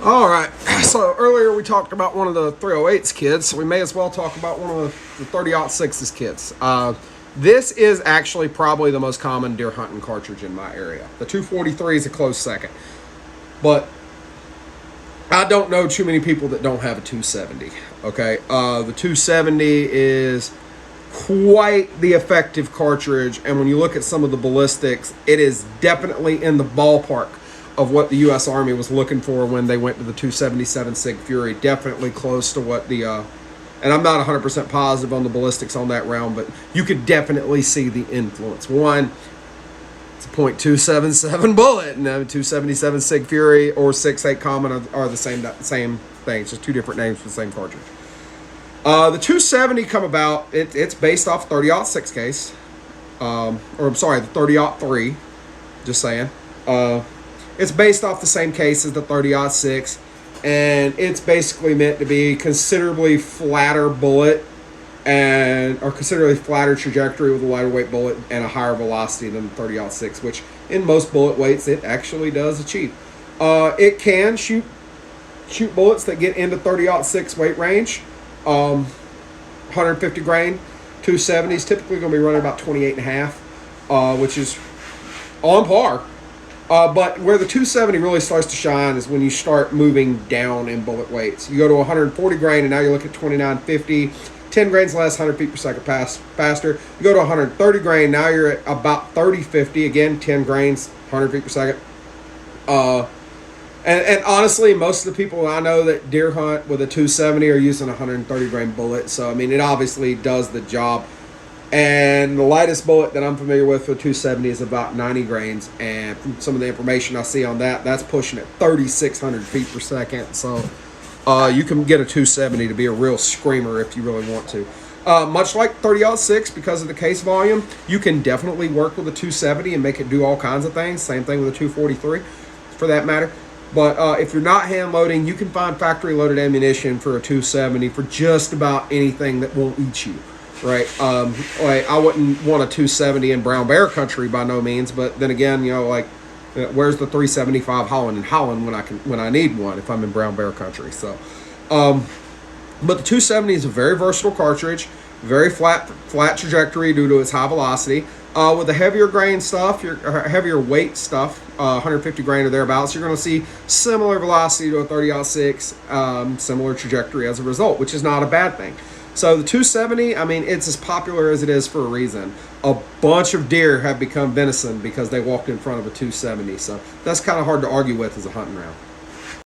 All right. So earlier we talked about one of the 308's kids, so we may as well talk about one of the 30-06's kids. This is actually probably the most common deer hunting cartridge in my area. The 243 is a close second, but I don't know too many people that don't have a 270. Okay, the 270 is quite the effective cartridge, and when you look at some of the ballistics, it is definitely in the ballpark of what the U.S. Army was looking for when they went to the 277 Sig Fury. Definitely close to what the, and I'm not 100% positive on the ballistics on that round, but you could definitely see the influence. One, it's a .277 bullet, and the 277 Sig Fury or 6.8 Common are the same thing. It's just two different names for the same cartridge. The 270 come about, it's based off 30-06 case, or I'm sorry, the 30-03, just saying. It's based off the same case as the 30-06, and it's basically meant to be considerably flatter bullet or considerably flatter trajectory with a lighter weight bullet and a higher velocity than the 30-06, which in most bullet weights it actually does achieve. It can shoot bullets that get into 30-06 weight range. 150 grain 270 is typically going to be running about 28.5, which is on par. But where the 270 really starts to shine is when you start moving down in bullet weights. You go to 140 grain, and now you look at 2950. 10 grains less, 100 feet per second faster. You go to 130 grain, now you're at about 3050. Again, 10 grains, 100 feet per second. And honestly, most of the people I know that deer hunt with a 270 are using a 130 grain bullet. So, I mean, it obviously does the job. And the lightest bullet that I'm familiar with for 270 is about 90 grains. And from some of the information I see on that, that's pushing at 3,600 feet per second. So you can get a 270 to be a real screamer if you really want to. Much like 30-06, because of the case volume, you can definitely work with a 270 and make it do all kinds of things. Same thing with a 243, for that matter. But if you're not hand loading, you can find factory loaded ammunition for a 270 for just about anything that won't eat you. Right, like I wouldn't want a 270 in brown bear country by no means, but then again, you know, like where's the 375 Holland in Holland when I need one if I'm in brown bear country? So, but the 270 is a very versatile cartridge, very flat trajectory due to its high velocity. With the heavier grain stuff, your heavier weight stuff, 150 grain or thereabouts, you're going to see similar velocity to a 30-06, similar trajectory as a result, which is not a bad thing. So the 270, I mean, it's as popular as it is for a reason. A bunch of deer have become venison because they walked in front of a 270. So that's kind of hard to argue with as a hunting round.